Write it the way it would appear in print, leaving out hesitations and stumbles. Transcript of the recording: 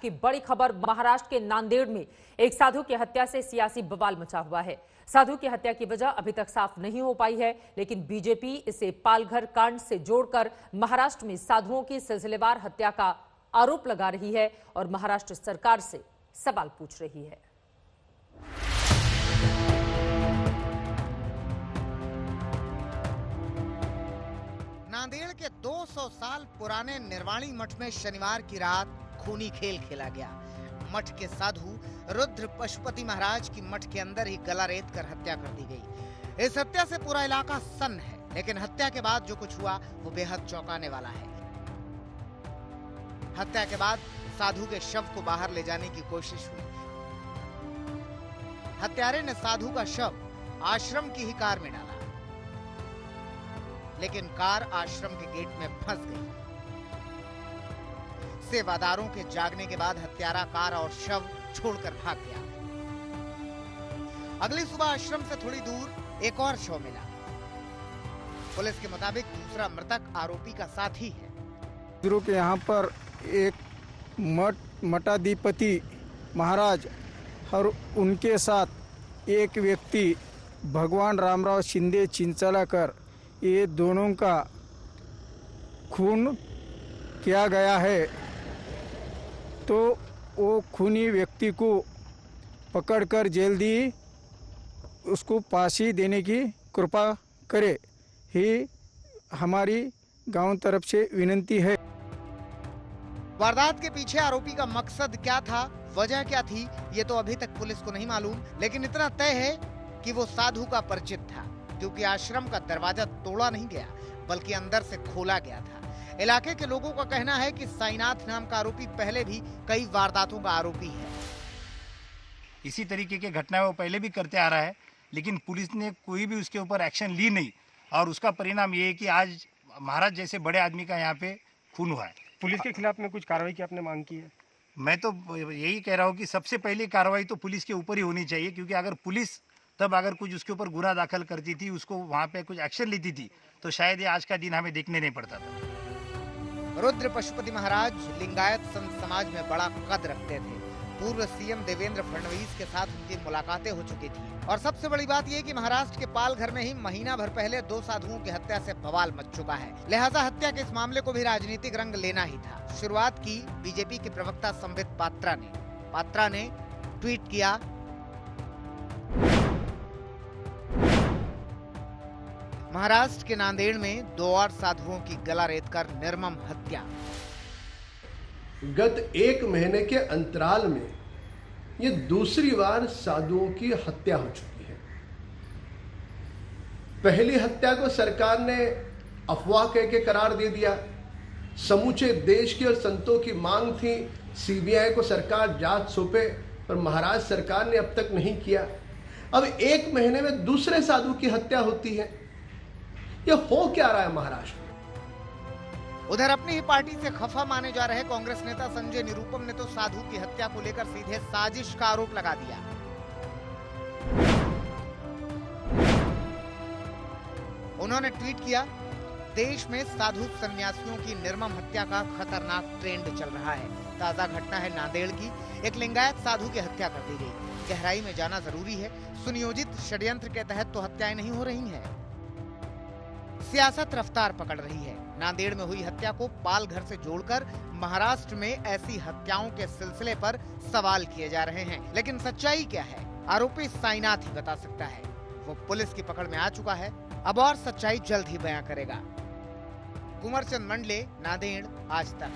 की बड़ी खबर महाराष्ट्र के नांदेड़ में एक साधु की हत्या से सियासी बवाल मचा हुआ है। साधु की हत्या की वजह अभी तक साफ नहीं हो पाई है, लेकिन बीजेपी इसे पालघर कांड से जोड़कर महाराष्ट्र में साधुओं की सिलसिलेवार हत्या का आरोप लगा रही है और महाराष्ट्र सरकार से सवाल पूछ रही है। नांदेड़ के 200 साल पुराने निर्वाणी मठ में शनिवार की रात खूनी खेल खेला गया। मठ के साधु रुद्र पशुपति महाराज की मठ के अंदर ही गला रेत कर हत्या कर दी गई। इस हत्या से पूरा इलाका सन्न है, लेकिन हत्या के बाद जो कुछ हुआ वो बेहद चौंकाने वाला है। हत्या के बाद साधु के शव को बाहर ले जाने की कोशिश हुई। हत्यारे ने साधु का शव आश्रम की ही कार में डाला, लेकिन कार आश्रम के गेट में फंस गई। सेवादारों के जागने के बाद हत्यारा कार और शव छोड़कर भाग गया। अगली सुबह आश्रम से थोड़ी दूर एक और शव मिला। पुलिस के मुताबिक दूसरा मृतक आरोपी का साथी है। के यहाँ पर एक मठाधिपति महाराज और उनके साथ एक व्यक्ति भगवान रामराव शिंदे चिंचलाकर, ये दोनों का खून किया गया है। तो वो खूनी व्यक्ति को पकड़कर जल्दी उसको फांसी देने की कृपा करे, ही हमारी गांव तरफ से विनती है। वारदात के पीछे आरोपी का मकसद क्या था, वजह क्या थी, ये तो अभी तक पुलिस को नहीं मालूम, लेकिन इतना तय है कि वो साधु का परिचित था, क्योंकि आश्रम का दरवाजा तोड़ा नहीं गया बल्कि अंदर से खोला गया था। इलाके के लोगों का कहना है कि साईनाथ नाम का आरोपी पहले भी कई वारदातों का आरोपी है। इसी तरीके की घटनाएं वो पहले भी करते आ रहा है, लेकिन पुलिस ने कोई भी उसके ऊपर एक्शन ली नहीं, और उसका परिणाम ये है कि आज महाराज जैसे बड़े आदमी का यहाँ पे खून हुआ है। पुलिस के खिलाफ में कुछ कार्रवाई की आपने मांग की है? मैं तो यही कह रहा हूँ कि सबसे पहली कार्रवाई तो पुलिस के ऊपर ही होनी चाहिए, क्योंकि अगर पुलिस तब अगर कुछ उसके ऊपर गुनाह दाखिल करती थी, उसको वहाँ पे कुछ एक्शन लेती थी, तो शायद ये आज का दिन हमें देखने नहीं पड़ता था। रुद्र पशुपति महाराज लिंगायत संत समाज में बड़ा कद रखते थे। पूर्व सीएम देवेंद्र फडणवीस के साथ उनकी मुलाकातें हो चुकी थी, और सबसे बड़ी बात यह कि महाराष्ट्र के पालघर में ही महीना भर पहले 2 साधुओं की हत्या से बवाल मच चुका है। लिहाजा हत्या के इस मामले को भी राजनीतिक रंग लेना ही था। शुरुआत की बीजेपी के प्रवक्ता संबित पात्रा ने ट्वीट किया, महाराष्ट्र के नांदेड़ में 2 और साधुओं की गला रेतकर निर्मम हत्या। गत 1 महीने के अंतराल में ये दूसरी बार साधुओं की हत्या हो चुकी है। पहली हत्या को सरकार ने अफवाह कह के करार दे दिया। समूचे देश की और संतों की मांग थी सीबीआई को सरकार जांच सौंपे, पर महाराष्ट्र सरकार ने अब तक नहीं किया। अब 1 महीने में दूसरे साधु की हत्या होती है। ये हो क्या रहा है महाराष्ट्र में? उधर अपनी ही पार्टी से खफा माने जा रहे कांग्रेस नेता संजय निरुपम ने तो साधु की हत्या को लेकर सीधे साजिश का आरोप लगा दिया। उन्होंने ट्वीट किया, देश में साधु सन्यासियों की निर्मम हत्या का खतरनाक ट्रेंड चल रहा है। ताजा घटना है नांदेड़ की। एक लिंगायत साधु की हत्या कर दी गई। गहराई में जाना जरूरी है। सुनियोजित षड्यंत्र के तहत तो हत्याएं नहीं हो रही हैं। सियासत रफ्तार पकड़ रही है। नांदेड़ में हुई हत्या को पालघर से जोड़कर महाराष्ट्र में ऐसी हत्याओं के सिलसिले पर सवाल किए जा रहे हैं, लेकिन सच्चाई क्या है, आरोपी साईनाथ ही बता सकता है। वो पुलिस की पकड़ में आ चुका है, अब और सच्चाई जल्द ही बयां करेगा। कुंवरचंद मंडले, नांदेड़, आज तक।